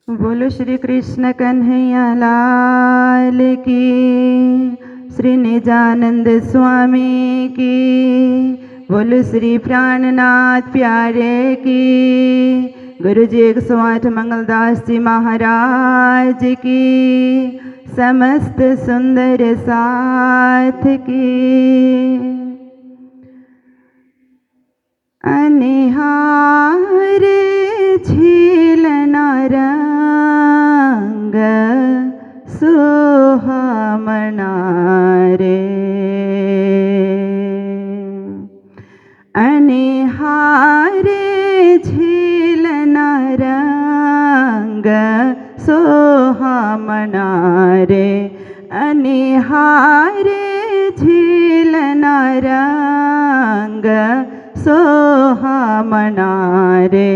बोलो श्री कृष्ण कन्हैया लाल की, श्री निजानंद स्वामी की। बोलो श्री प्राणनाथ प्यारे की, गुरु जी 108 मंगलदास जी महाराज की, समस्त सुंदर साथ की। अनिहार झीलना रंग सुहामना रे, अनिहार झीलना रंग सुहामना रे, अनिहार झीलना रंग सोहामना रे।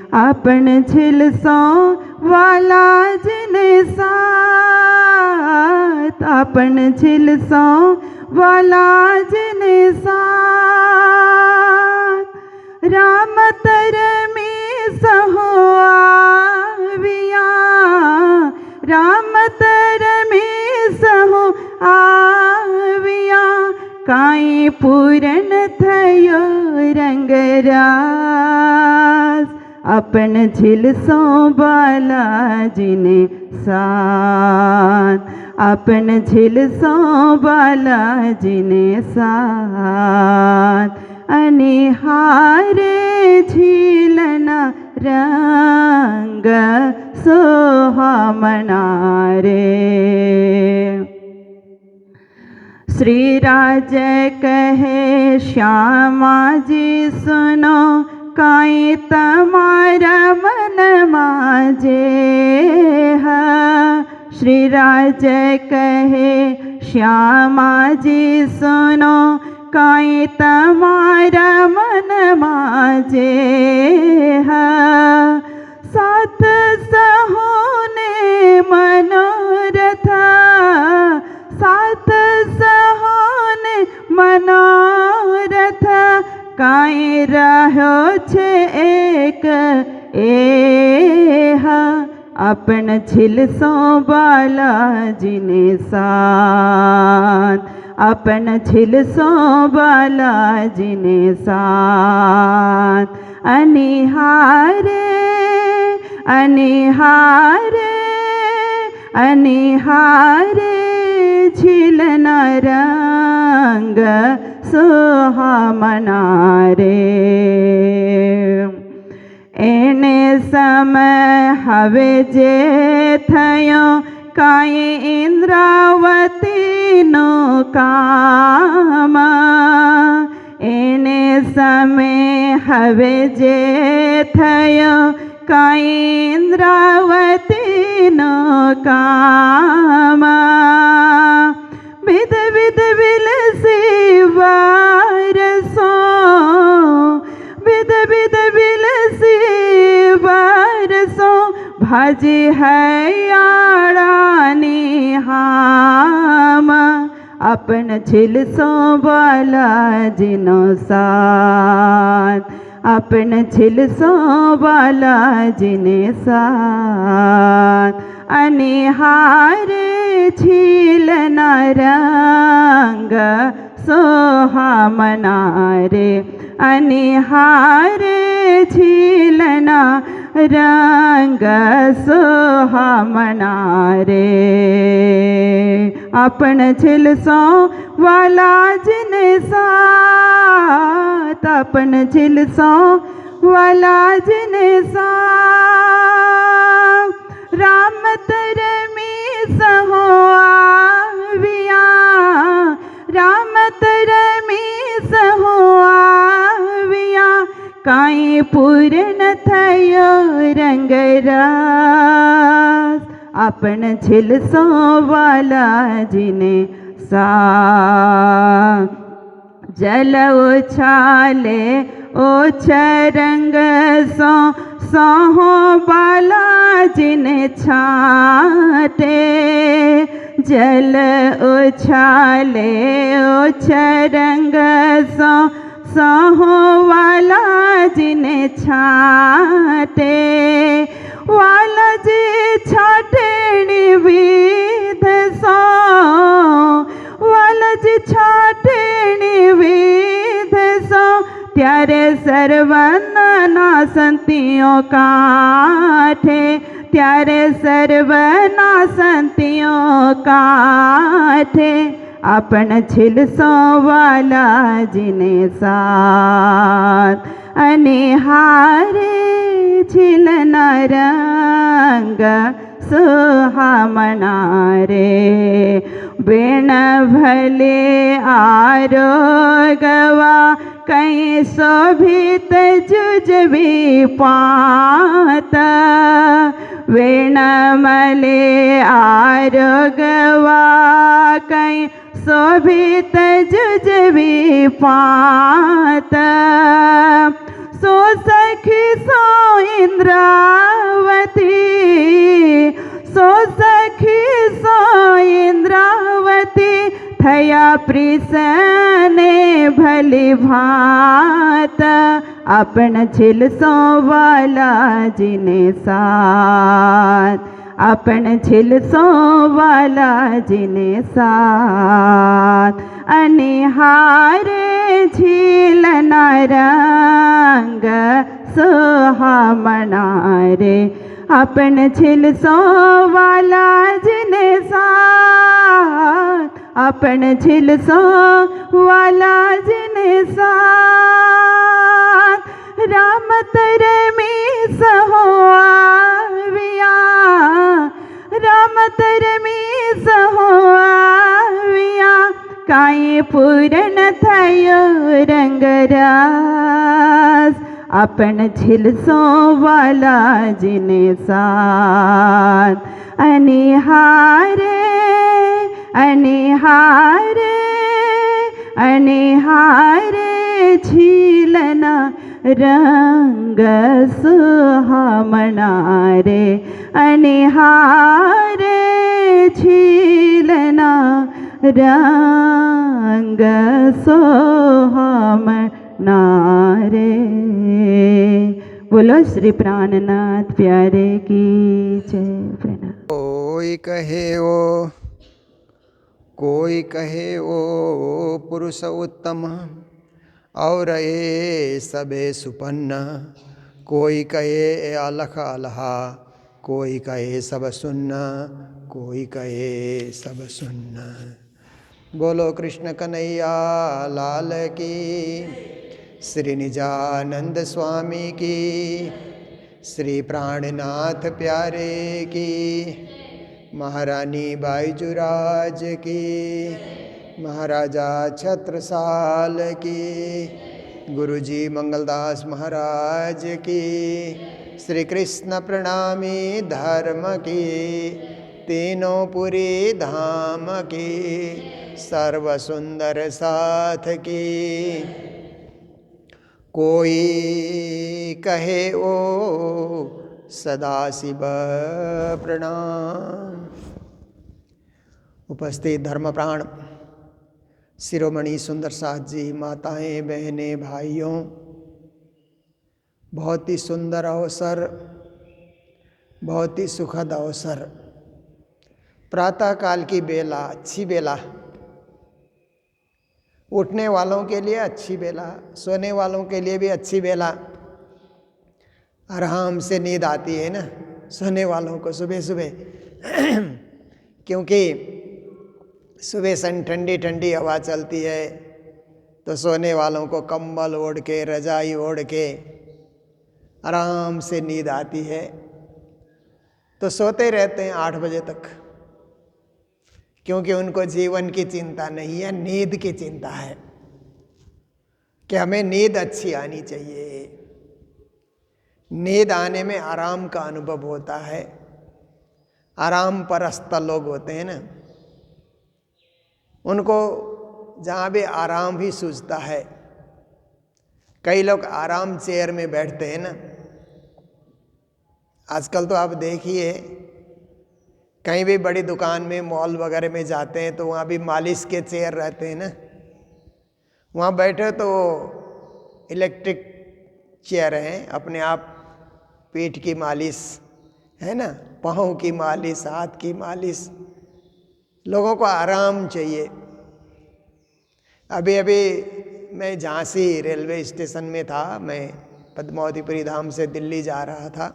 अपन झिलसों वाला जिन साथ, अपन झिलसों वाला जिन साथ, राम तरमी सहो आविया, राम तरमी सहो आविया। काई पूरन थयो रंगरास, अपन झिलसों बालाजी ने साथ, अपन झिलसों बालाजी ने साथ। अनिहार झीलना रंग सोहामना रे। श्री राज कहे श्यामा जी सुनो, काई तमारा मन माजे है। श्री राज कहे श्यामा जी सुनो, काई तमारा मन माजे है। साथ सहोने मनोरथ, साथ सहोने मनोरथ, काई रहो छे एक एहा। अपन झिलसों बालाजी ने साथ, अपन झिलसों बालाजी ने साथ। अनिहार अनिहार अनिहार झिलना रंग सोहामना रे। एने समय हवे जे थयो, काई इंद्रावती नो काम। एने समय हवे जे थयो, काई इंद्रावती नो काम। विध विध विलसी वारसो, विध विध विलसी वारसो, भाजी है आड़ानी हाम। अपन झिलसों बालाजी नो साथ, अपन झिलसों बालाजी ने साथ। अनिहार झीलना रंग सोहामना रे, अनिहार झीलना रंग सोहामना रे। अपन झिलसों वाला जिन साथ, अपन झिलसों वाला जिन साथ, राम तरमी सहो आविया, राम तरमी सहो आविया। काई पूर्ण थयो रंगरास, अपन झिलसों बालाजी ने साथ। जल उछाले ओछरंग सो, सोहो बालाजी ने छाटे। जल उछाले ओछरंग सो, सोहो वाला जी ने छाटे। वाला जी ત્યારે સર્વના સંતિઓ કાઠે, ત્યારે સર્વના સંતિઓ કાઠે, આપણ છિલસો વાલાજીને સાથ, અને હારે છિલના રંગ સુહામણા રે, વેણ ભલે આરોગવા કઈ શોભિત જુજવી પાત, વેણ મલે આરોગવા કઈ શોભિત જુજવી પાત, સો સખી સો ઇન્દ્રાવતી, સો સખી સો ઇન્દ્રાવતી, થયા પ્રિસને ભલી ભાત, આપણ છિલસો વાલાજીને સાથ, આપણ છિલસો વાલાજીને સાથ, અને હારે છિલના રંગ સુહામણા રે, આપણ છિલસો વાલાજીને સાથ, આપણ છિલસો વાલાજીને સાથ, રામ તરમી સહો આવ્યા, રામ તરમી સહો આવ્યા, કાંઈ પૂર્ણ થયો રંગરાસ, આપણ છિલસો વાલાજીને સાથ, અને હારે, અને હારે, અને હારે છિલના રંગ સુહામણા રે, અને હારે છિલના રંગ સુહામણા રે. બોલો શ્રી પ્રાણનાથ પ્યારે કી જય. कोई कहे वो पुरुष उत्तम, और ये सबे सुपन्न, कोई कहे अलख अलहा, कोई कहे सब सुन्न, कोई कहे सब सुन्न। बोलो कृष्ण कन्हैया लाल की, श्री निजानंद स्वामी की, श्री प्राणनाथ प्यारे की, महारानी बाईजुराज की, महाराजा छत्रसाल की, गुरुजी मंगलदास महाराज की, श्री कृष्ण प्रणामी धर्म की, तीनों पुरी धाम की, सर्व सुंदर साथ की। कोई कहे ओ सदाशिव प्रणाम। उपस्थित धर्मप्राण शिरोमणि सुंदर साथ जी, माताएं, बहनें, भाइयों, बहुत ही सुंदर अवसर, बहुत ही सुखद अवसर, प्रातःकाल की बेला, अच्छी बेला, उठने वालों के लिए अच्छी बेला, सोने वालों के लिए भी अच्छी बेला। आराम से नींद आती है ना सोने वालों को सुबह सुबह, क्योंकि सुबह सन ठंडी ठंडी हवा चलती है, तो सोने वालों को कंबल ओढ़ के, रजाई ओढ़ के आराम से नींद आती है, तो सोते रहते हैं 8 बजे तक, क्योंकि उनको जीवन की चिंता नहीं है, नींद की चिंता है कि हमें नींद अच्छी आनी चाहिए। नींद आने में आराम का अनुभव होता है। आराम परस्त लोग होते हैं ना, उनको जहाँ भी आराम ही सूझता है। कई लोग आराम चेयर में बैठते हैं ना, आजकल तो आप देखिए कहीं भी बड़ी दुकान में, मॉल वगैरह में जाते हैं तो वहाँ भी मालिश के चेयर रहते हैं ना, वहाँ बैठे तो इलेक्ट्रिक चेयर हैं, अपने आप पीठ की मालिश है ना, पाँव की मालिश, हाथ की मालिश। लोगों को आराम चाहिए। अभी अभी मैं झांसी रेलवे स्टेशन में था, मैं पद्मावतीपुरी धाम से दिल्ली जा रहा था,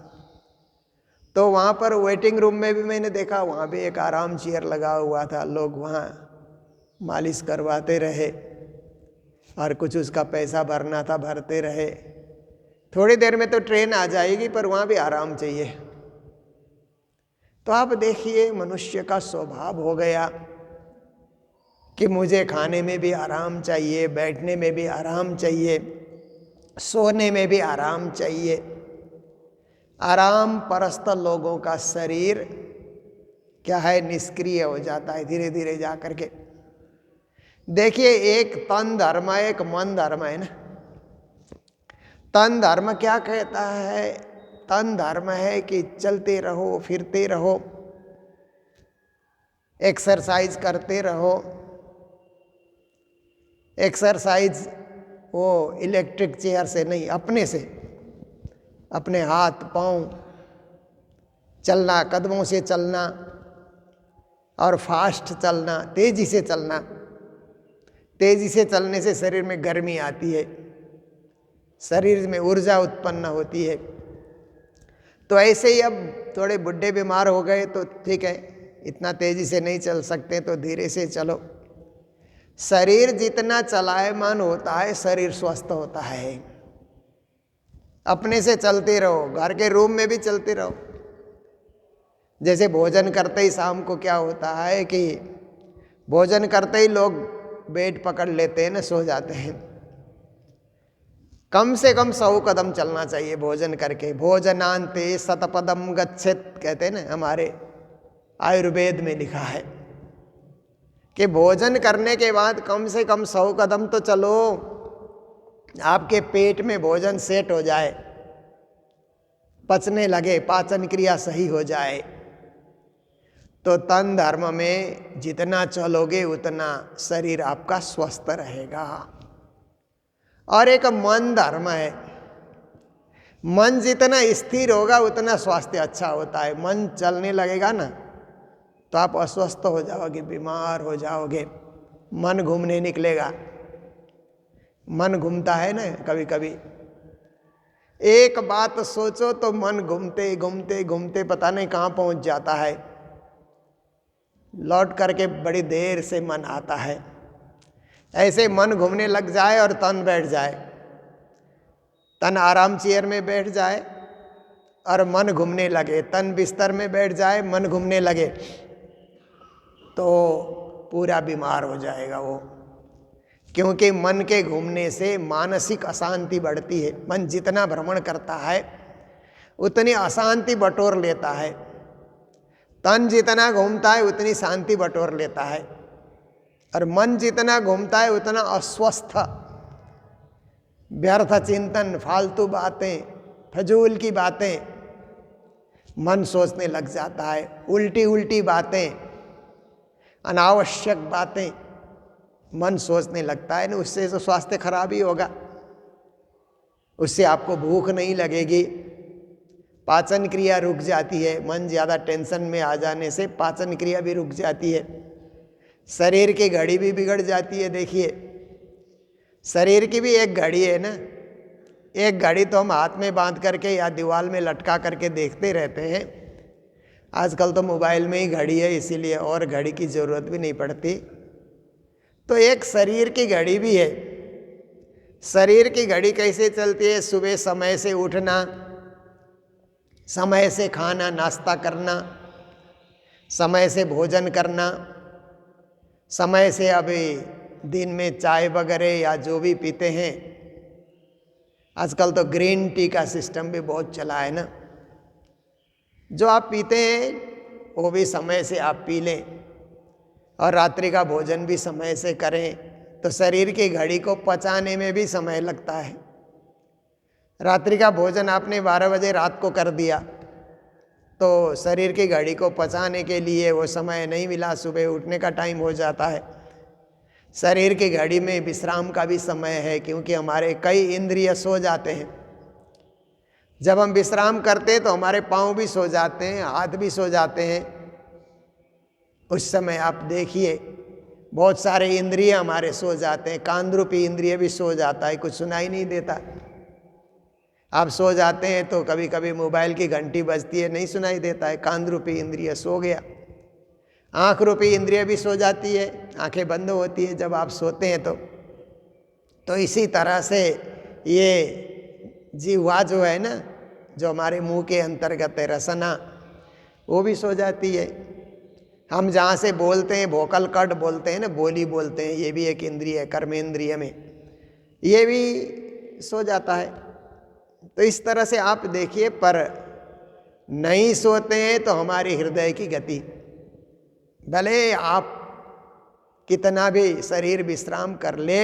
तो वहाँ पर वेटिंग रूम में भी मैंने देखा, वहाँ भी एक आराम चेयर लगा हुआ था, लोग वहाँ मालिश करवाते रहे और कुछ उसका पैसा भरना था, भरते रहे। थोड़ी देर में तो ट्रेन आ जाएगी, पर वहाँ भी आराम चाहिए। तो आप देखिए, मनुष्य का स्वभाव हो गया कि मुझे खाने में भी आराम चाहिए, बैठने में भी आराम चाहिए, सोने में भी आराम चाहिए। आराम परस्त लोगों का शरीर क्या है, निष्क्रिय हो जाता है धीरे धीरे जा करके। देखिए, एक तन धर्म है, एक मन धर्म है ना। तन धर्म क्या कहता है? तन धर्म है कि चलते रहो, फिरते रहो, एक्सरसाइज करते रहो। एक्सरसाइज वो इलेक्ट्रिक चेयर से नहीं, अपने से, अपने हाथ पांव चलना, कदमों से चलना और फास्ट चलना, तेजी से चलना। तेजी से चलने से शरीर में गर्मी आती है, शरीर में ऊर्जा उत्पन्न होती है। तो ऐसे ही अब थोड़े बुढ़े बीमार हो गए तो ठीक है, इतना तेजी से नहीं चल सकते तो धीरे से चलो। शरीर जितना चलायमान होता है, शरीर स्वस्थ होता है। अपने से चलते रहो, घर के रूम में भी चलते रहो। जैसे भोजन करते ही शाम को क्या होता है कि भोजन करते ही लोग बेड पकड़ लेते हैं ना, सो जाते हैं। कम से कम 100 कदम चलना चाहिए भोजन करके। भोजनांते शतपदम गच्छेत कहते हैं ना, हमारे आयुर्वेद में लिखा है कि भोजन करने के बाद कम से कम 100 कदम तो चलो, आपके पेट में भोजन सेट हो जाए, पचने लगे, पाचन क्रिया सही हो जाए। तो तन धर्म में जितना चलोगे उतना शरीर आपका स्वस्थ रहेगा। और एक मन धर्म है, मन जितना स्थिर होगा उतना स्वास्थ्य अच्छा होता है। मन चलने लगेगा ना तो आप अस्वस्थ हो जाओगे, बीमार हो जाओगे, मन घूमने निकलेगा। मन घूमता है ना कभी कभी, एक बात सोचो तो मन घूमते घूमते घूमते पता नहीं कहाँ पहुँच जाता है, लौट करके बड़ी देर से मन आता है। ऐसे मन घूमने लग जाए और तन बैठ जाए, तन आराम चेयर में बैठ जाए और मन घूमने लगे, तन बिस्तर में बैठ जाए, मन घूमने लगे, तो पूरा बीमार हो जाएगा वो। क्योंकि मन के घूमने से मानसिक अशांति बढ़ती है। मन जितना भ्रमण करता है उतनी अशांति बटोर लेता है, तन जितना घूमता है उतनी शांति बटोर लेता है। और मन जितना घूमता है उतना अस्वस्थ, व्यर्थ चिंतन, फालतू बातें, फजूल की बातें मन सोचने लग जाता है। उल्टी उल्टी बातें, अनावश्यक बातें मन सोचने लगता है ना, उससे तो स्वास्थ्य खराब ही होगा। उससे आपको भूख नहीं लगेगी, पाचन क्रिया रुक जाती है। मन ज़्यादा टेंशन में आ जाने से पाचन क्रिया भी रुक जाती है, शरीर की घड़ी भी बिगड़ जाती है। देखिए, शरीर की भी एक घड़ी है ना, एक घड़ी तो हम हाथ में बांध करके या दीवार में लटका करके देखते रहते हैं। आजकल तो मोबाइल में ही घड़ी है, इसीलिए और घड़ी की ज़रूरत भी नहीं पड़ती। तो एक शरीर की घड़ी भी है। शरीर की घड़ी कैसे चलती है? सुबह समय से उठना, समय से खाना नाश्ता करना, समय से भोजन करना, समय से अभी दिन में चाय वगैरह या जो भी पीते हैं। आजकल तो ग्रीन टी का सिस्टम भी बहुत चला है ना, जो आप पीते हैं वो भी समय से आप पी लें और रात्रि का भोजन भी समय से करें, तो शरीर की घड़ी को पचाने में भी समय लगता है। रात्रि का भोजन आपने 12 बजे रात को कर दिया तो शरीर की घड़ी को पचाने के लिए वो समय नहीं मिला, सुबह उठने का टाइम हो जाता है। शरीर की घड़ी में विश्राम का भी समय है, क्योंकि हमारे कई इंद्रिय सो जाते हैं। जब हम विश्राम करते हैं तो हमारे पाँव भी सो जाते हैं, हाथ भी सो जाते हैं। उस समय आप देखिए बहुत सारे इंद्रिय हमारे सो जाते हैं, कान रूपी इंद्रिय भी सो जाता है, कुछ सुनाई नहीं देता। आप सो जाते हैं तो कभी कभी मोबाइल की घंटी बजती है, नहीं सुनाई देता है, कान रूपी इंद्रिय सो गया। आँख रूपी इंद्रिय भी सो जाती है, आंखें बंद होती है जब आप सोते हैं तो इसी तरह से ये जिह्वा जो है ना, जो हमारे मुंह के अंतर्गत है, रसना, वो भी सो जाती है। हम जहाँ से बोलते हैं, भोकल कट बोलते हैं ना, बोली बोलते हैं, ये भी एक इंद्रिय है, कर्मेंद्रिय में, ये भी सो जाता है। तो इस तरह से आप देखिए, पर नहीं सोते हैं तो हमारे हृदय की गति, भले आप कितना भी शरीर विश्राम कर ले,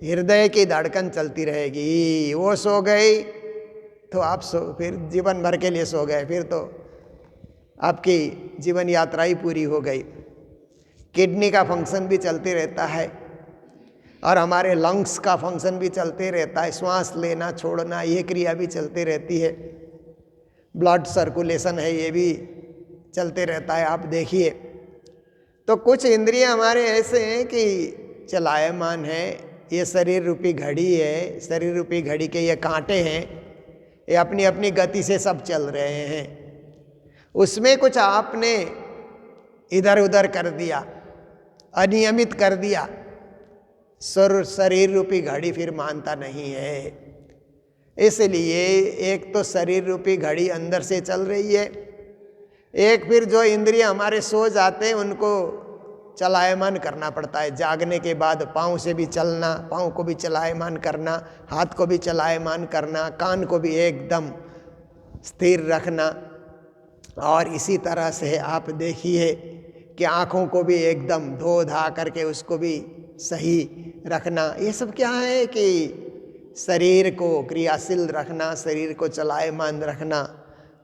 हृदय की धड़कन चलती रहेगी। वो सो गई तो आप फिर जीवन भर के लिए सो गए, फिर तो आपकी जीवन यात्रा ही पूरी हो गई। किडनी का फंक्शन भी चलते रहता है और हमारे लंग्स का फंक्शन भी चलते रहता है, श्वास लेना छोड़ना, ये क्रिया भी चलती रहती है। ब्लड सर्कुलेशन है, ये भी चलते रहता है। आप देखिए, तो कुछ इंद्रिय हमारे ऐसे हैं कि चलायमान है। ये शरीर रूपी घड़ी है, शरीर रूपी घड़ी के ये कांटे हैं, ये अपनी अपनी गति से सब चल रहे हैं। उसमें कुछ आपने इधर उधर कर दिया, अनियमित कर दिया, शरीर रूपी घड़ी फिर मानता नहीं है। इसलिए एक तो शरीर रूपी घड़ी अंदर से चल रही है, एक फिर जो इंद्रिय हमारे सो जाते हैं उनको चलायमान करना पड़ता है। जागने के बाद पाँव से भी चलना, पाँव को भी चलायमान करना, हाथ को भी चलायमान करना, कान को भी एकदम स्थिर रखना, और इसी तरह से आप देखिए कि आँखों को भी एकदम धो धा करके उसको भी सही रखना। ये सब क्या है कि शरीर को क्रियाशील रखना, शरीर को चलायमान रखना,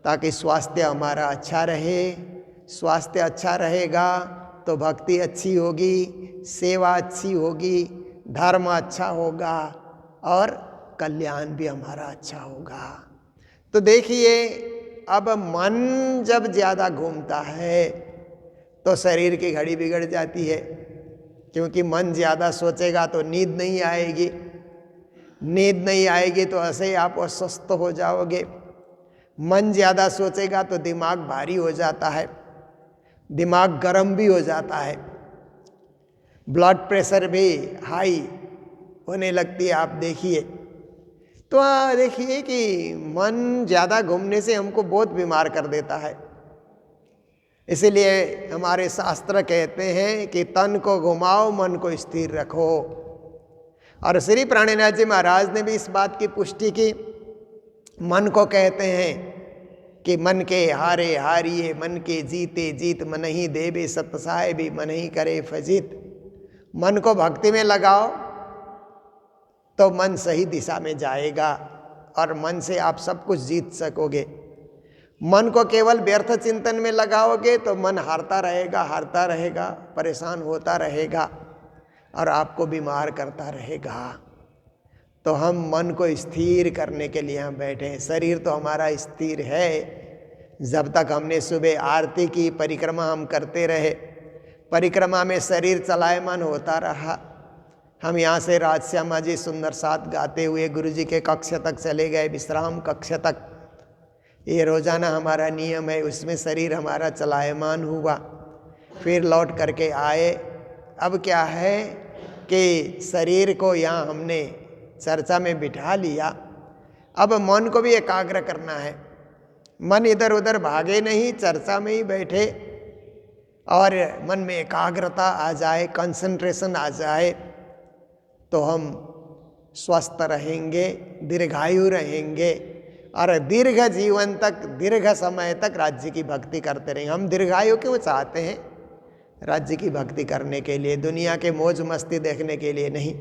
ताकि स्वास्थ्य हमारा अच्छा रहे। स्वास्थ्य अच्छा रहेगा तो भक्ति अच्छी होगी, सेवा अच्छी होगी, धर्म अच्छा होगा और कल्याण भी हमारा अच्छा होगा। तो देखिए, अब मन जब ज़्यादा घूमता है तो शरीर की घड़ी बिगड़ जाती है, क्योंकि मन ज़्यादा सोचेगा तो नींद नहीं आएगी, नींद नहीं आएगी तो ऐसे ही आप अस्वस्थ हो जाओगे। मन ज़्यादा सोचेगा तो दिमाग भारी हो जाता है, दिमाग गर्म भी हो जाता है, ब्लड प्रेशर भी हाई होने लगती है। आप देखिए, तो देखिए कि मन ज़्यादा घूमने से हमको बहुत बीमार कर देता है। इसीलिए हमारे शास्त्र कहते हैं कि तन को घुमाओ, मन को स्थिर रखो। और श्री प्राणनाथ जी महाराज ने भी इस बात की पुष्टि की। मन को कहते हैं कि मन के हारे हारिए, मन के जीते जीत, मन ही देवे सतसाय भी, मन ही करे फजीत। मन को भक्ति में लगाओ तो मन सही दिशा में जाएगा और मन से आप सब कुछ जीत सकोगे। मन को केवल व्यर्थ चिंतन में लगाओगे तो मन हारता रहेगा, परेशान होता रहेगा और आपको बीमार करता रहेगा। तो हम मन को स्थिर करने के लिए हम बैठे हैं। शरीर तो हमारा स्थिर है। जब तक हमने सुबह आरती की, परिक्रमा हम करते रहे, परिक्रमा में शरीर चलायमान होता रहा। हम यहाँ से राजश्यामा जी सुंदर साथ गाते हुए गुरु जी के कक्ष तक चले गए, विश्राम कक्ष तक। ये रोजाना हमारा नियम है, उसमें शरीर हमारा चलायमान हुआ, फिर लौट करके आए। अब क्या है कि शरीर को यहाँ हमने चर्चा में बिठा लिया, अब मन को भी एकाग्र करना है। मन इधर उधर भागे नहीं, चर्चा में ही बैठे और मन में एकाग्रता आ जाए, कंसंट्रेशन आ जाए, तो हम स्वस्थ रहेंगे, दीर्घायु रहेंगे और दीर्घ जीवन तक, दीर्घ समय तक राज्य की भक्ति करते रहेंगे। हम दीर्घायु क्यों चाहते हैं? राज्य की भक्ति करने के लिए, दुनिया के मौज मस्ती देखने के लिए नहीं,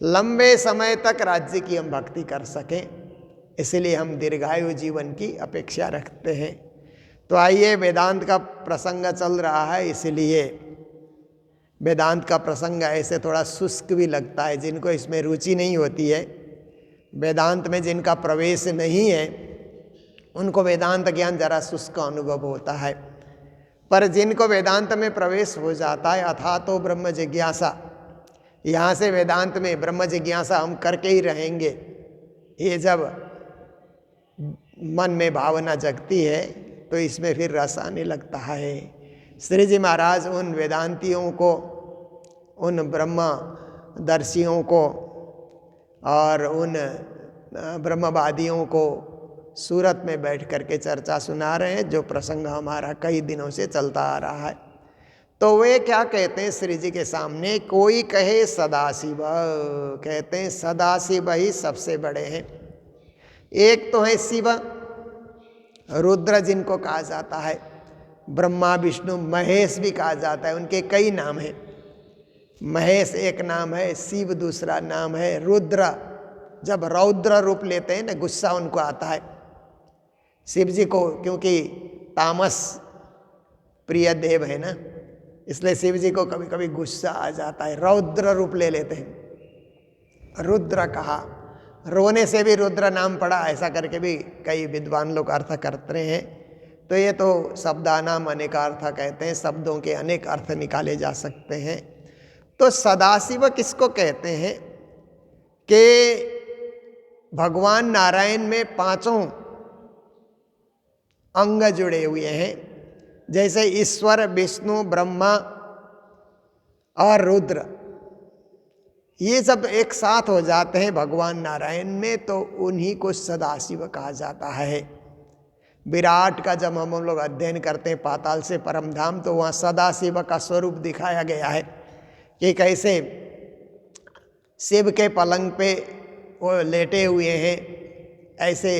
लंबे समय तक राज्य की हम भक्ति कर सकें, इसलिए हम दीर्घायु जीवन की अपेक्षा रखते हैं। तो आइए, वेदांत का प्रसंग चल रहा है, इसलिए वेदांत का प्रसंग ऐसे थोड़ा शुष्क भी लगता है। जिनको इसमें रुचि नहीं होती है, वेदांत में जिनका प्रवेश नहीं है, उनको वेदांत ज्ञान जरा शुष्क अनुभव होता है। पर जिनको वेदांत में प्रवेश हो जाता है, अथा तो ब्रह्म जिज्ञासा, यहाँ से वेदांत में ब्रह्म जिज्ञासा हम करके ही रहेंगे, ये जब मन में भावना जगती है तो इसमें फिर रस आने लगता है। श्री जी महाराज उन वेदांतियों को, उन ब्रह्मदर्शियों को और उन ब्रह्मवादियों को सूरत में बैठ करके चर्चा सुना रहे हैं, जो प्रसंग हमारा कई दिनों से चलता आ रहा है। तो वे क्या कहते हैं श्री जी के सामने, कोई कहे सदाशिव, कहते हैं सदाशिव ही सबसे बड़े हैं। एक तो है शिव, रुद्र जिनको कहा जाता है, ब्रह्मा विष्णु महेश भी कहा जाता है, उनके कई नाम हैं। महेश एक नाम है, शिव दूसरा नाम है, रुद्र जब रौद्र रूप लेते हैं ना, गुस्सा उनको आता है शिव जी को, क्योंकि तामस प्रिय देव है ना, इसलिए शिव जी को कभी कभी गुस्सा आ जाता है, रौद्र रूप ले लेते हैं। रुद्र कहा, रोने से भी रुद्र नाम पड़ा, ऐसा करके भी कई विद्वान लोग अर्थ करते हैं। तो ये तो शब्दानाम अनेकार्थ कहते हैं, शब्दों के अनेक अर्थ निकाले जा सकते हैं। तो सदाशिव किसको कहते हैं कि भगवान नारायण में पांचों अंग जुड़े हुए हैं, जैसे ईश्वर, विष्णु, ब्रह्मा और रुद्र, ये सब एक साथ हो जाते हैं भगवान नारायण में, तो उन्हीं को सदाशिव कहा जाता है। विराट का जब हम लोग अध्ययन करते हैं पाताल से परम धाम, तो वहाँ सदाशिव का स्वरूप दिखाया गया है कि कैसे शिव के पलंग पे वो लेटे हुए हैं, ऐसे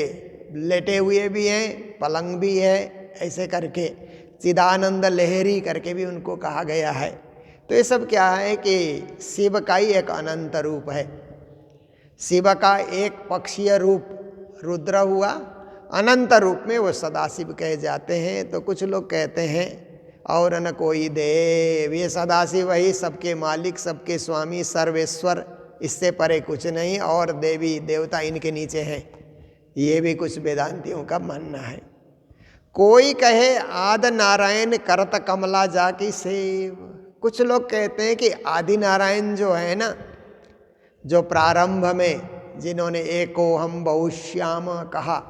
लेटे हुए भी हैं, पलंग भी है, ऐसे करके चिदानंद लहरी करके भी उनको कहा गया है। तो ये सब क्या है कि शिव का ही एक अनंत रूप है। शिव का एक पक्षीय रूप रुद्र हुआ, अनंत रूप में वो सदाशिव कहे जाते हैं। तो कुछ लोग कहते हैं और न कोई देव, ये सदाशिव ही सबके मालिक, सबके स्वामी, सर्वेश्वर, इससे परे कुछ नहीं, और देवी देवता इनके नीचे हैं, ये भी कुछ वेदांतियों का मानना है। कोई कहे आदि नारायण करत कमला जाकी सेव, कुछ लोग कहते हैं कि आदि नारायण जो है ना, जो प्रारंभ में जिन्होंने एको हम बहुश्याम कहा,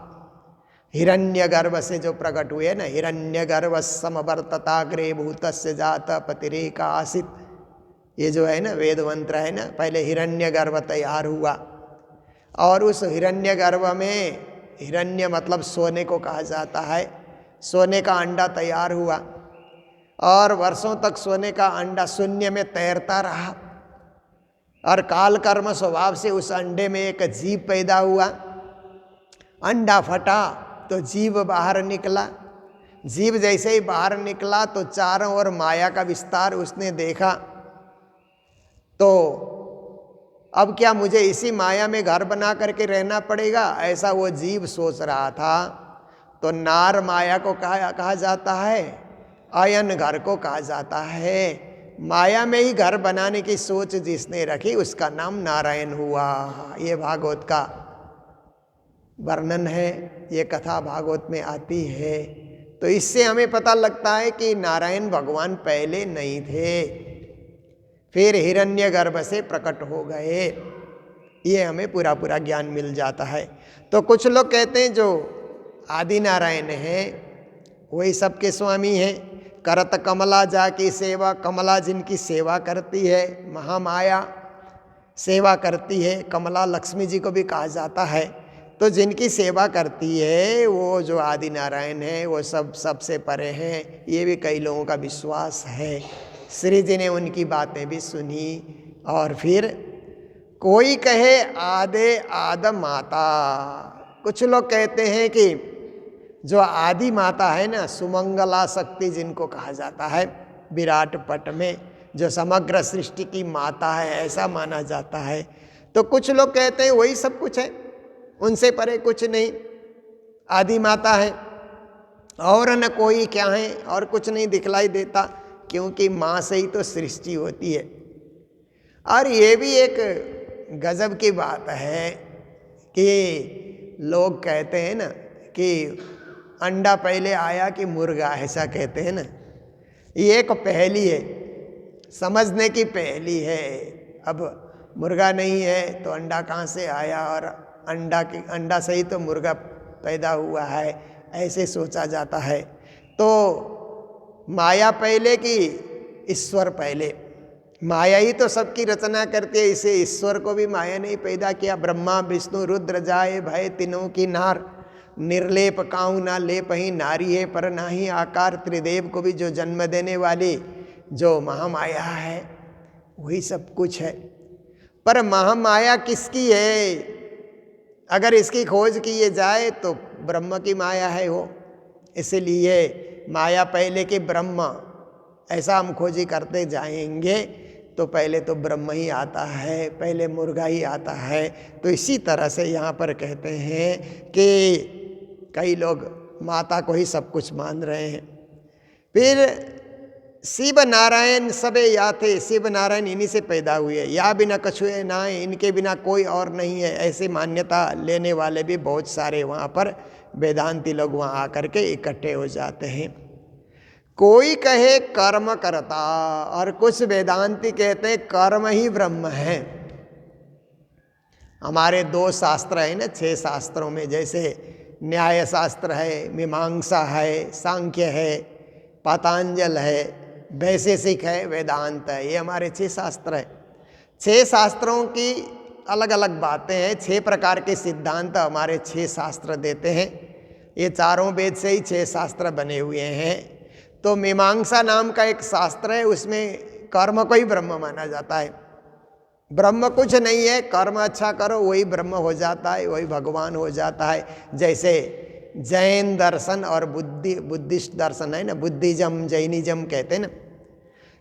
हिरण्यगर्भ से जो प्रकट हुए ना, हिरण्यगर्भ समवर्तताग्रे भूतस्य जात पतिरेका आसित, ये जो है ना वेद मंत्र है ना, पहले हिरण्यगर्भ तैयार हुआ, और उस हिरण्यगर्भ में, हिरण्य मतलब सोने को कहा जाता है, सोने का अंडा तैयार हुआ, और वर्षों तक सोने का अंडा शून्य में तैरता रहा, और काल कर्म स्वभाव से उस अंडे में एक जीव पैदा हुआ। अंडा फटा तो जीव बाहर निकला, जीव जैसे ही बाहर निकला तो चारों ओर माया का विस्तार उसने देखा। तो अब क्या मुझे इसी माया में घर बना करके रहना पड़ेगा, ऐसा वो जीव सोच रहा था। तो नार माया को कहा जाता है, अयन घर को कहा जाता है। माया में ही घर बनाने की सोच जिसने रखी उसका नाम नारायण हुआ। ये भागवत का वर्णन है, ये कथा भागवत में आती है। तो इससे हमें पता लगता है कि नारायण भगवान पहले नहीं थे, फिर हिरण्यगर्भ से प्रकट हो गए। ये हमें पूरा पूरा ज्ञान मिल जाता है। तो कुछ लोग कहते हैं जो आदि नारायण हैं वही सबके स्वामी हैं। करत कमला जा की सेवा, कमला जिनकी सेवा करती है, महामाया सेवा करती है। कमला लक्ष्मी जी को भी कहा जाता है। तो जिनकी सेवा करती है वो जो आदि नारायण है वो सबसे परे हैं, ये भी कई लोगों का विश्वास है। श्री जी ने उनकी बातें भी सुनी। और फिर कोई कहे आदे आद माता, कुछ लोग कहते हैं कि जो आदि माता है ना, सुमंगला शक्ति जिनको कहा जाता है, विराट पट में जो समग्र सृष्टि की माता है ऐसा माना जाता है। तो कुछ लोग कहते हैं वही सब कुछ है, उनसे परे कुछ नहीं, आदि माता है और न कोई क्या है और कुछ नहीं दिखलाई देता, क्योंकि माँ से ही तो सृष्टि होती है। और ये भी एक गजब की बात है कि लोग कहते हैं ना कि अंडा पहले आया कि मुर्गा, ऐसा कहते हैं ना। ये एक पहेली है, समझने की पहेली है। अब मुर्गा नहीं है तो अंडा कहाँ से आया, और अंडा से ही तो मुर्गा पैदा हुआ है, ऐसे सोचा जाता है। तो माया पहले कि ईश्वर पहले? माया ही तो सबकी रचना करती है, इसे ईश्वर को भी माया ने पैदा किया। ब्रह्मा विष्णु रुद्र जाए भय तीनों की नार, निर्लेप काऊ ना लेप ही नारी है पर नाही आकार। त्रिदेव को भी जो जन्म देने वाली जो महामाया है वही सब कुछ है। पर महामाया किसकी है? अगर इसकी खोज की जाए तो ब्रह्म की माया है वो। इसलिए माया पहले के ब्रह्म, ऐसा हम खोजी करते जाएंगे तो पहले तो ब्रह्म ही आता है, पहले मुर्गा ही आता है। तो इसी तरह से यहाँ पर कहते हैं कि कई लोग माता को ही सब कुछ मान रहे हैं। फिर शिव नारायण सबे या थे, शिव नारायण इन्हीं से पैदा हुए, या बिना कछुए ना, इनके बिना कोई और नहीं है, ऐसी मान्यता लेने वाले भी बहुत सारे वहाँ पर वेदांती लोग वहाँ आकर के इकट्ठे हो जाते हैं। कोई कहे कर्म करता, और कुछ वेदांती कहते हैं कर्म ही ब्रह्म है। हमारे 2 शास्त्र है ना, 6 शास्त्रों में, जैसे न्याय शास्त्र है, मीमांसा है, सांख्य है, पतंजल है, वैशेषिक है, वेदांत है, ये हमारे 6 शास्त्र है। 6 शास्त्रों की अलग अलग बातें हैं, 6 प्रकार के सिद्धांत हमारे 6 शास्त्र देते हैं। ये चारों वेद से ही 6 शास्त्र बने हुए हैं। तो मीमांसा नाम का एक शास्त्र है, उसमें कर्म को ही ब्रह्म माना जाता है। ब्रह्म कुछ नहीं है, कर्म अच्छा करो वही ब्रह्म हो जाता है, वही भगवान हो जाता है। जैसे जैन दर्शन और बुद्धिस्ट दर्शन है ना, बुद्धिज्म जैनिज्म कहते हैं ना,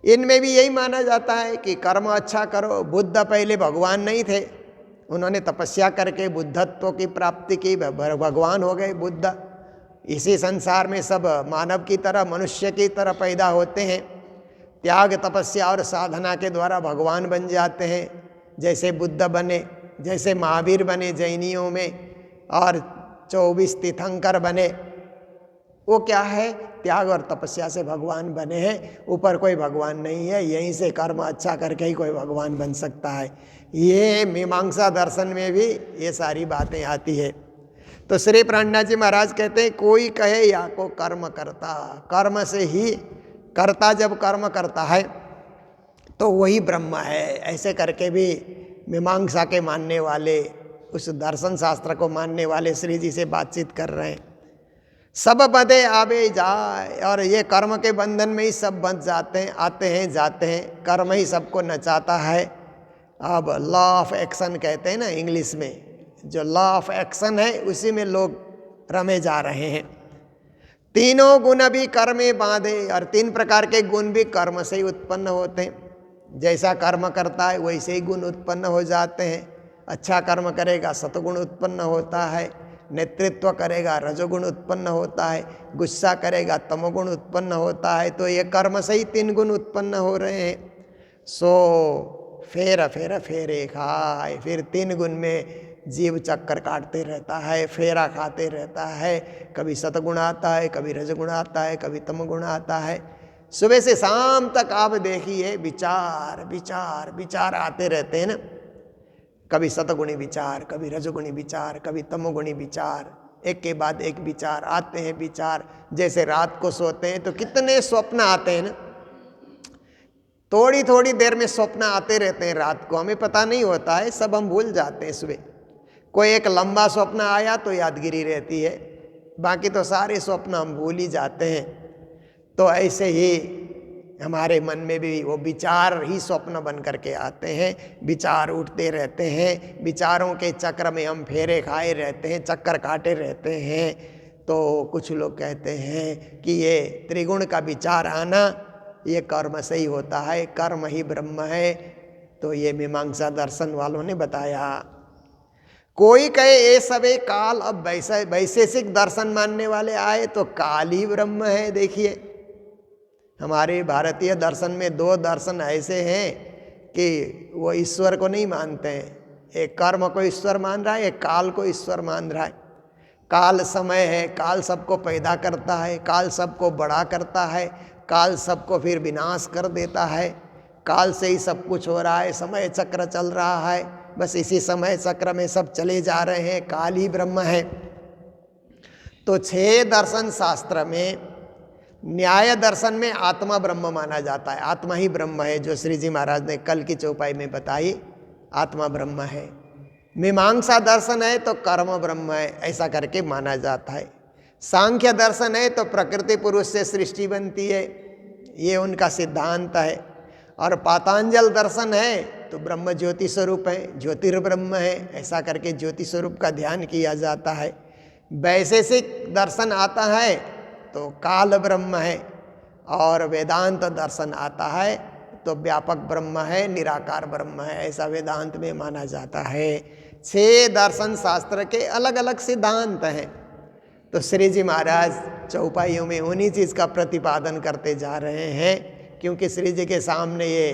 इनमें भी यही माना जाता है कि कर्म अच्छा करो। बुद्ध पहले भगवान नहीं थे, उन्होंने तपस्या करके बुद्धत्व की प्राप्ति की, भगवान हो गए बुद्ध। इसी संसार में सब मानव की तरह, मनुष्य की तरह पैदा होते हैं, त्याग तपस्या और साधना के द्वारा भगवान बन जाते हैं। जैसे बुद्ध बने, जैसे महावीर बने जैनियों में, और 24 तीर्थंकर बने, वो क्या है? त्याग और तपस्या से भगवान बने हैं। ऊपर कोई भगवान नहीं है, यहीं से कर्म अच्छा करके ही कोई भगवान बन सकता है। ये मीमांसा दर्शन में भी ये सारी बातें आती है। तो श्री प्राणनाथ जी महाराज कहते हैं कोई कहे या को कर्म करता, कर्म से ही कर्ता जब कर्म करता है तो वही ब्रह्म है। ऐसे करके भी मीमांसा के मानने वाले, उस दर्शन शास्त्र को मानने वाले श्री जी से बातचीत कर रहे हैं। सब बंधे आवे जाए, और ये कर्म के बंधन में ही सब बंध जाते हैं, आते हैं जाते हैं, कर्म ही सबको नचाता है। अब लॉ ऑफ एक्शन कहते हैं ना इंग्लिश में, जो लॉ ऑफ एक्शन है उसी में लोग रमे जा रहे हैं। तीनों गुण भी कर्मे बांधे, और 3 प्रकार के गुण भी कर्म से ही उत्पन्न होते हैं। जैसा कर्म करता है वैसे ही गुण उत्पन्न हो जाते हैं। अच्छा कर्म करेगा सतगुण उत्पन्न होता है, नेतृत्व करेगा रजोगुण उत्पन्न होता है, गुस्सा करेगा तमोगुण उत्पन्न होता है। तो ये कर्म से ही 3 गुण उत्पन्न हो रहे हैं। सो फेर फेर फेरे खाए, फिर 3 गुण में जीव चक्कर काटते रहता है, फेरा खाते रहता है। कभी सतगुण आता है, कभी रजगुण आता है, कभी तमगुण आता है। सुबह से शाम तक आप देखिए विचार विचार विचार आते रहते हैं ना, कभी सतगुणी विचार, कभी रजगुणी विचार, कभी तमोगुणी विचार, एक के बाद एक विचार आते हैं। विचार जैसे रात को सोते हैं तो कितने स्वप्न आते हैं ना, थोड़ी थोड़ी देर में स्वप्न आते रहते हैं रात को, हमें पता नहीं होता है, सब हम भूल जाते हैं। सुबह कोई एक लंबा स्वप्न आया तो यादगिरी रहती है, बाकी तो सारे स्वप्न हम भूल ही जाते हैं। तो ऐसे ही हमारे मन में भी वो विचार ही स्वप्न बन करके आते हैं, विचार उठते रहते हैं, विचारों के चक्र में हम फेरे खाए रहते हैं, चक्कर काटे रहते हैं। तो कुछ लोग कहते हैं कि ये त्रिगुण का विचार आना ये कर्म से ही होता है, कर्म ही ब्रह्म है। तो ये मीमांसा दर्शन वालों ने बताया। कोई कहे ये सबे काल, अब वैशेषिक दर्शन मानने वाले आए तो काल ही ब्रह्म है। देखिए हमारे भारतीय दर्शन में 2 दर्शन ऐसे हैं कि वो ईश्वर को नहीं मानते हैं। एक कर्म को ईश्वर मान रहा है, एक काल को ईश्वर मान रहा है। काल समय है, काल सबको पैदा करता है, काल सबको बड़ा करता है, काल सबको फिर विनाश कर देता है। काल से ही सब कुछ हो रहा है, समय चक्र चल रहा है, बस इसी समय चक्र में सब चले जा रहे हैं, काल ही ब्रह्म है। तो 6 दर्शन शास्त्र में न्याय दर्शन में आत्मा ब्रह्म माना जाता है, आत्मा ही ब्रह्म है, जो श्री जी महाराज ने कल की चौपाई में बताई, आत्मा ब्रह्म है। मीमांसा दर्शन है तो कर्म ब्रह्म है, ऐसा करके माना जाता है। सांख्य दर्शन है तो प्रकृति पुरुष से सृष्टि बनती है, ये उनका सिद्धांत है। और पातंजल दर्शन है तो ब्रह्म ज्योति स्वरूप है, ज्योतिर्ब्रह्म है, ऐसा करके ज्योति स्वरूप का ध्यान किया जाता है। वैशेषिक दर्शन आता है तो काल ब्रह्म है, और वेदांत दर्शन आता है तो व्यापक ब्रह्म है, निराकार ब्रह्म है, ऐसा वेदांत में माना जाता है। 6 दर्शन शास्त्र के अलग अलग सिद्धांत हैं। तो श्री जी महाराज चौपाइयों में उन्हीं चीज़ का प्रतिपादन करते जा रहे हैं, क्योंकि श्री जी के सामने ये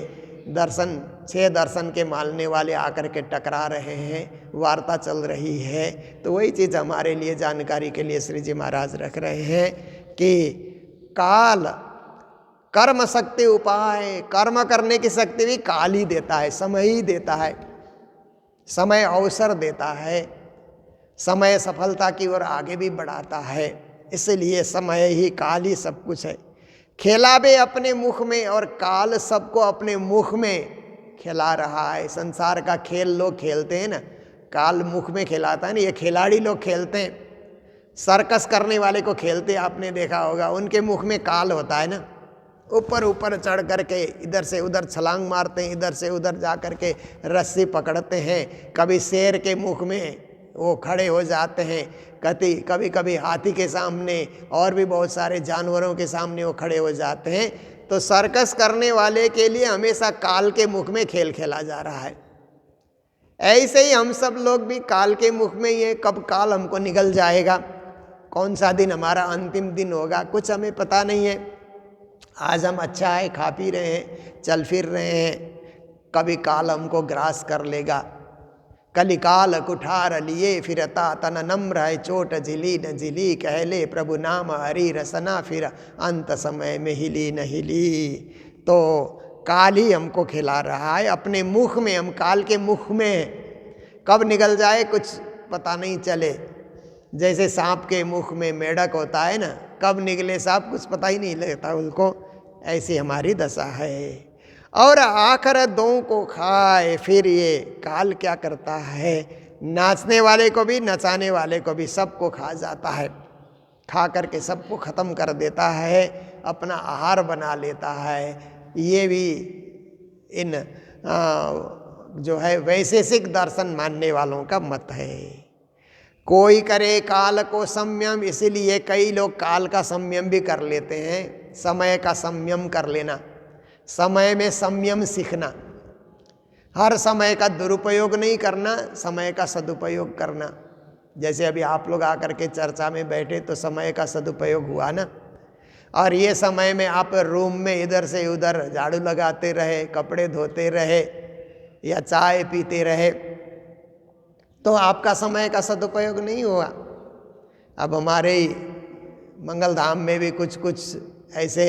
दर्शन 6 दर्शन के मानने वाले आकर के टकरा रहे हैं, वार्ता चल रही है। तो वही चीज़ हमारे लिए जानकारी के लिए श्री जी महाराज रख रहे हैं कि काल कर्म शक्ति उपाय, कर्म करने की शक्ति भी काल ही देता है, समय ही देता है, समय अवसर देता है, समय सफलता की ओर आगे भी बढ़ाता है। इसलिए समय ही, काल ही सब कुछ है। खेलावे अपने मुख में, और काल सबको अपने मुख में खिला रहा है। संसार का खेल लोग खेलते हैं ना, काल मुख में खिलाता है ना, ये खिलाड़ी लोग खेलते हैं, सर्कस करने वाले को खेलते आपने देखा होगा, उनके मुख में काल होता है ना, ऊपर ऊपर चढ़ करके इधर से उधर छलांग मारते हैं, इधर से उधर जा करके रस्सी पकड़ते हैं। कभी शेर के मुख में वो खड़े हो जाते हैं, कभी कभी हाथी के सामने, और भी बहुत सारे जानवरों के सामने वो खड़े हो जाते हैं। तो सर्कस करने वाले के लिए हमेशा काल के मुख में खेल खेला जा रहा है। ऐसे ही हम सब लोग भी काल के मुख में ही है। कब काल हमको निगल जाएगा, कौन सा दिन हमारा अंतिम दिन होगा, कुछ हमें पता नहीं है। आज हम अच्छा है, खा पी रहे हैं, चल फिर रहे हैं, कभी काल हमको ग्रास कर लेगा। कलिकाल कुठार लिए फिरता तन नम्र है, चोट झिली न झिली, कहले प्रभु नाम हरि रसना, फिर अंत समय में हिली न हिली। तो काल ही हमको खिला रहा है अपने मुख में, हम काल के मुख में, कब निकल जाए कुछ पता नहीं चले। जैसे सांप के मुख में मेढक होता है ना, कब निकले सांप कुछ पता ही नहीं लगता उनको, ऐसी हमारी दशा है। और आखिर दो को खाए, फिर ये काल क्या करता है, नाचने वाले को भी, नचाने वाले को भी, सबको खा जाता है, खा करके सबको ख़त्म कर देता है, अपना आहार बना लेता है। ये भी इन जो है वैशेषिक दर्शन मानने वालों का मत है। कोई करे काल को संयम, इसीलिए कई लोग काल का संयम भी कर लेते हैं। समय का संयम कर लेना, समय में संयम सीखना, हर समय का दुरुपयोग नहीं करना, समय का सदुपयोग करना। जैसे अभी आप लोग आकर के चर्चा में बैठे तो समय का सदुपयोग हुआ ना। और ये समय में आप रूम में इधर से उधर झाड़ू लगाते रहे, कपड़े धोते रहे या चाय पीते रहे, तो आपका समय का सदुपयोग नहीं हुआ। अब हमारे मंगलधाम में भी कुछ कुछ ऐसे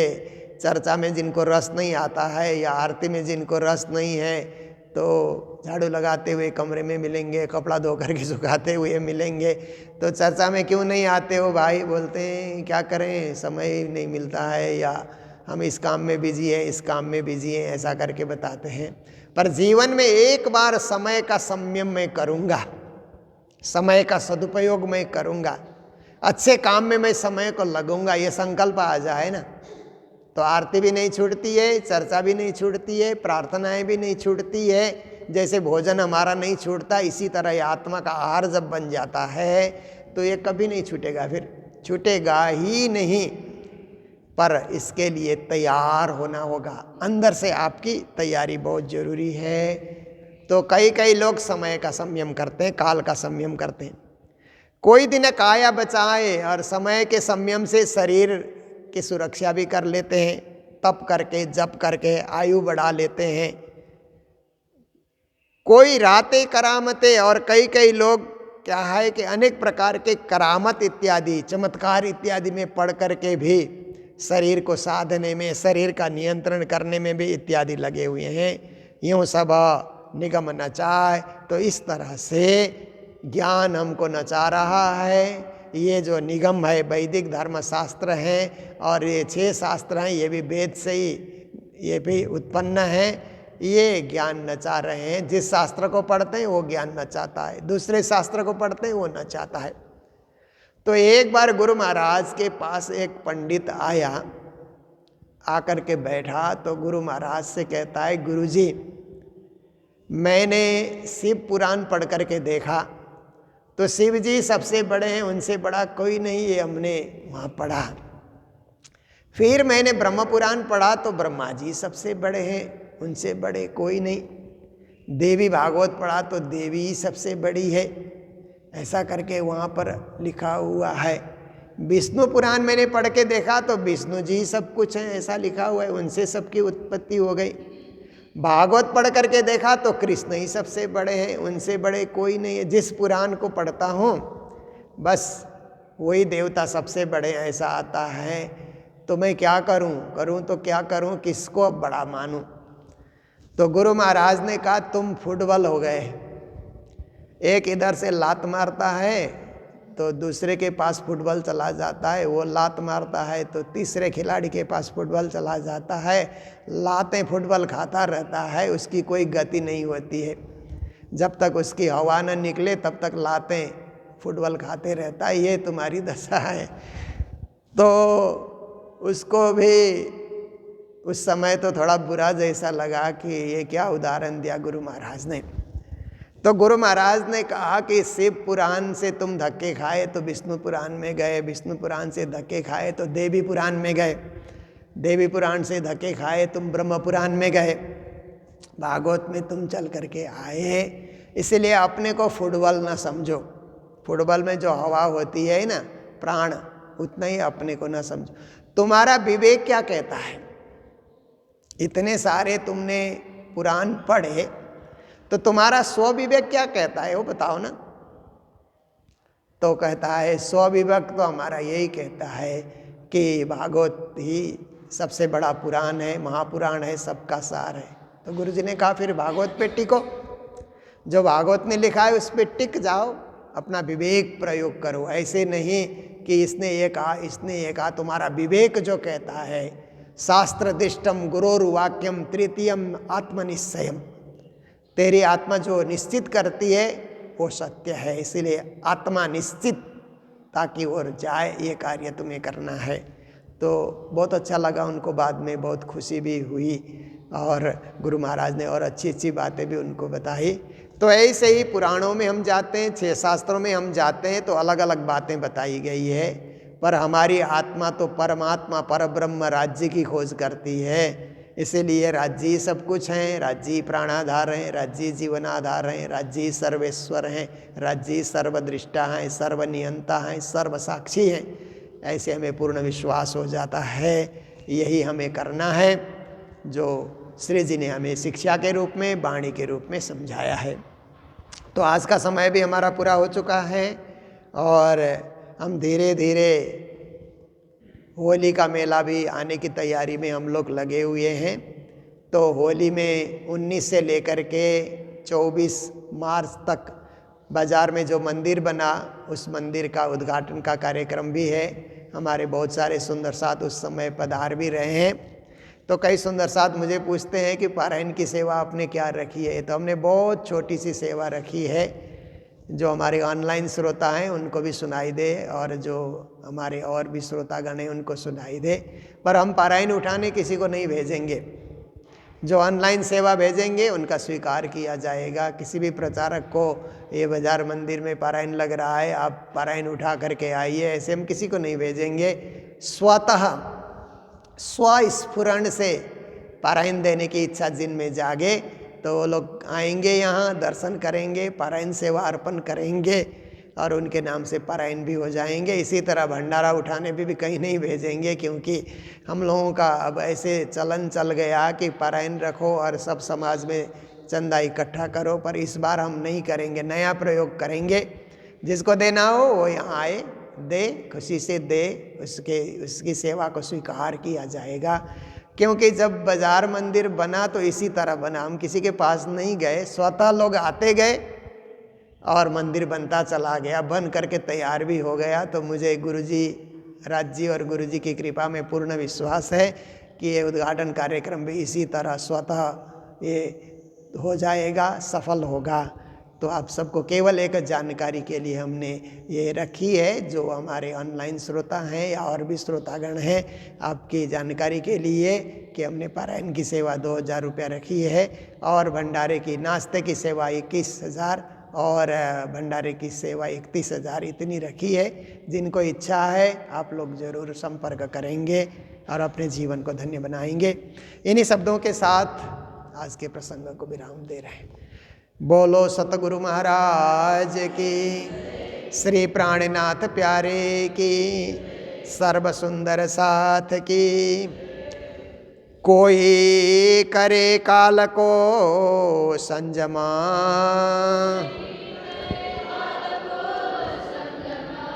चर्चा में जिनको रस नहीं आता है, या आरती में जिनको रस नहीं है, तो झाड़ू लगाते हुए कमरे में मिलेंगे, कपड़ा धो करके सुखाते हुए मिलेंगे। तो चर्चा में क्यों नहीं आते हो भाई? बोलते हैं क्या करें, समय नहीं मिलता है, या हम इस काम में बिजी हैं, इस काम में बिजी हैं, ऐसा करके बताते हैं। पर जीवन में एक बार समय का संयम मैं करूँगा, समय का सदुपयोग मैं करूँगा, अच्छे काम में मैं समय को लगूंगा, ये संकल्प आ जाए ना, तो आरती भी नहीं छूटती है, चर्चा भी नहीं छूटती है, प्रार्थनाएं भी नहीं छूटती है। जैसे भोजन हमारा नहीं छूटता, इसी तरह ये आत्मा का आहार जब बन जाता है तो ये कभी नहीं छूटेगा, फिर छूटेगा ही नहीं। पर इसके लिए तैयार होना होगा, अंदर से आपकी तैयारी बहुत ज़रूरी है। तो कई लोग समय का संयम करते हैं, काल का संयम करते हैं। कोई दिन काया बचाए, और समय के संयम से शरीर की सुरक्षा भी कर लेते हैं, तप करके जप करके आयु बढ़ा लेते हैं। कोई रातें करामतें, और कई लोग क्या है कि अनेक प्रकार के करामत इत्यादि, चमत्कार इत्यादि में पढ़ करके भी शरीर को साधने में, शरीर का नियंत्रण करने में भी इत्यादि लगे हुए हैं। यूँ सब निगम नचाए, तो इस तरह से ज्ञान हमको नचा रहा है। ये जो निगम है वैदिक धर्मशास्त्र हैं, और ये 6 शास्त्र हैं, ये भी वेद से ही ये भी उत्पन्न है। ये ज्ञान नचा रहे हैं। जिस शास्त्र को पढ़ते हैं वो ज्ञान नचाता है, दूसरे शास्त्र को पढ़ते हैं वो नचाता है। तो एक बार गुरु महाराज के पास एक पंडित आया, आकर के बैठा, तो गुरु महाराज से कहता है, गुरुजी मैंने शिव पुराण पढ़ करके देखा, तो शिव जी सबसे बड़े हैं, उनसे बड़ा कोई नहीं, ये हमने वहाँ पढ़ा। फिर मैंने ब्रह्म पुराण पढ़ा, तो ब्रह्मा जी सबसे बड़े हैं, उनसे बड़े कोई नहीं। देवी भागवत पढ़ा, तो देवी ही सबसे बड़ी है, ऐसा करके वहाँ पर लिखा हुआ है। विष्णु पुराण मैंने पढ़ के देखा, तो विष्णु जी सब कुछ हैं, ऐसा लिखा हुआ है, उनसे सबकी उत्पत्ति हो गई। भागवत पढ़ करके देखा, तो कृष्ण ही सबसे बड़े हैं, उनसे बड़े कोई नहीं है। जिस पुराण को पढ़ता हूँ बस वही देवता सबसे बड़े हैं, ऐसा आता है। तो मैं क्या करूँ तो क्या करूँ, किसको अब बड़ा मानूँ? तो गुरु महाराज ने कहा, तुम फुटबॉल हो गए। एक इधर से लात मारता है तो दूसरे के पास फुटबॉल चला जाता है, वो लात मारता है तो तीसरे खिलाड़ी के पास फुटबॉल चला जाता है, लातें फुटबॉल खाता रहता है, उसकी कोई गति नहीं होती है। जब तक उसकी हवा न निकले तब तक लातें फुटबॉल खाते रहता है। ये तुम्हारी दशा है। तो उसको भी उस समय तो थोड़ा बुरा जैसा लगा कि ये क्या उदाहरण दिया गुरु महाराज ने। तो गुरु महाराज ने कहा कि शिव पुराण से तुम धक्के खाए तो विष्णु पुराण में गए, विष्णु पुराण से धक्के खाए तो देवी पुराण में गए, देवी पुराण से धक्के खाए तुम ब्रह्म पुराण में गए, भागवत में तुम चल करके आए। इसलिए अपने को फुटबॉल ना समझो। फुटबॉल में जो हवा होती है ना, प्राण, उतना ही अपने को ना समझो। तुम्हारा विवेक क्या कहता है? इतने सारे तुमने पुराण पढ़े, तो तुम्हारा स्व विवेक क्या कहता है वो बताओ ना। तो कहता है स्व विवेक तो हमारा यही कहता है कि भागवत ही सबसे बड़ा पुराण है, महापुराण है, सबका सार है। तो गुरुजी ने कहा फिर भागवत पे टिको, जो भागवत ने लिखा है उस पे टिक जाओ, अपना विवेक प्रयोग करो। ऐसे नहीं कि इसने ये कहा, इसने ये कहा। तुम्हारा विवेक जो कहता है, शास्त्र दिष्टम गुरोर्वाक्यम तृतीयम आत्मनिश्चयम, तेरी आत्मा जो निश्चित करती है वो सत्य है। इसीलिए आत्मा निश्चित ताकि और जाए, ये कार्य तुम्हें करना है। तो बहुत अच्छा लगा उनको, बाद में बहुत खुशी भी हुई, और गुरु महाराज ने और अच्छी अच्छी बातें भी उनको बताई। तो ऐसे ही पुराणों में हम जाते हैं, 6 शास्त्रों में हम जाते हैं तो अलग अलग बातें बताई गई है, पर हमारी आत्मा तो परमात्मा परब्रह्म राज्य की खोज करती है। इसीलिए राज्य ही सब कुछ हैं, राज्य ही प्राणाधार हैं, राज्य ही जीवनाधार हैं, राज्य ही सर्वेश्वर हैं, राज्य ही सर्वदृष्टा हैं, सर्वनियंता हैं, सर्वसाक्षी हैं। ऐसे हमें पूर्ण विश्वास हो जाता है। यही हमें करना है जो श्री जी ने हमें शिक्षा के रूप में, वाणी के रूप में समझाया है। तो आज का समय भी हमारा पूरा हो चुका है, और हम धीरे धीरे होली का मेला भी आने की तैयारी में हम लोग लगे हुए हैं। तो होली में 19 से लेकर के 24 मार्च तक बाज़ार में जो मंदिर बना, उस मंदिर का उद्घाटन का कार्यक्रम भी है। हमारे बहुत सारे सुंदर साथ उस समय पधार भी रहे हैं। तो कई सुंदर साथ मुझे पूछते हैं कि पारायण की सेवा आपने क्या रखी है। तो हमने बहुत छोटी सी सेवा रखी है, जो हमारे ऑनलाइन श्रोता हैं उनको भी सुनाई दे, और जो हमारे और भी श्रोतागण हैं उनको सुनाई दे। पर हम पारायण उठाने किसी को नहीं भेजेंगे। जो ऑनलाइन सेवा भेजेंगे उनका स्वीकार किया जाएगा। किसी भी प्रचारक को ये बाजार मंदिर में पारायण लग रहा है, आप पारायण उठा करके आइए, ऐसे हम किसी को नहीं भेजेंगे। स्वतः स्वस्फुरण से पारायण देने की इच्छा जिनमें जागे तो वो लोग आएंगे, यहाँ दर्शन करेंगे, पारायण सेवा अर्पण करेंगे, और उनके नाम से पारायण भी हो जाएंगे। इसी तरह भंडारा उठाने भी कहीं नहीं भेजेंगे, क्योंकि हम लोगों का अब ऐसे चलन चल गया कि पारायण रखो और सब समाज में चंदा इकट्ठा करो। पर इस बार हम नहीं करेंगे, नया प्रयोग करेंगे। जिसको देना हो वो यहाँ आए, दे, खुशी से दे, उसकी सेवा को स्वीकार किया जाएगा। क्योंकि जब बाजार मंदिर बना तो इसी तरह बना, हम किसी के पास नहीं गए, स्वतः लोग आते गए और मंदिर बनता चला गया, बन करके तैयार भी हो गया। तो मुझे गुरुजी, राज जी और गुरुजी की कृपा में पूर्ण विश्वास है कि ये उद्घाटन कार्यक्रम भी इसी तरह स्वतः ये हो जाएगा, सफल होगा। तो आप सबको केवल एक जानकारी के लिए हमने ये रखी है, जो हमारे ऑनलाइन श्रोता हैं या और भी श्रोतागण हैं, आपकी जानकारी के लिए कि हमने पारायण की सेवा 2000 रुपया रखी है और भंडारे की, नाश्ते की सेवा 21,000 और भंडारे की सेवा 31,000 इतनी रखी है। जिनको इच्छा है आप लोग जरूर संपर्क करेंगे और अपने जीवन को धन्य बनाएंगे। इन्हीं शब्दों के साथ आज के प्रसंग को विराम दे रहे हैं। बोलो सतगुरु महाराज की, श्री प्राणनाथ प्यारे की, सर्व सुंदर साथ की। कोई करे काल को संजमा,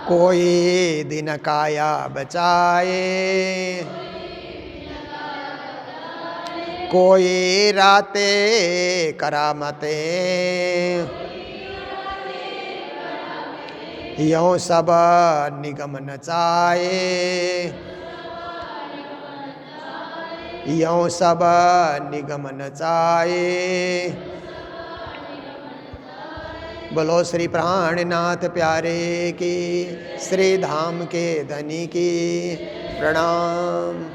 कोई दिन काया बचाए, कोई राते करामते, यों सब निगम नचाए, यों सब निगम नचाए। बोलो श्री प्राणनाथ प्यारे की, श्री धाम के धनी की। प्रणाम।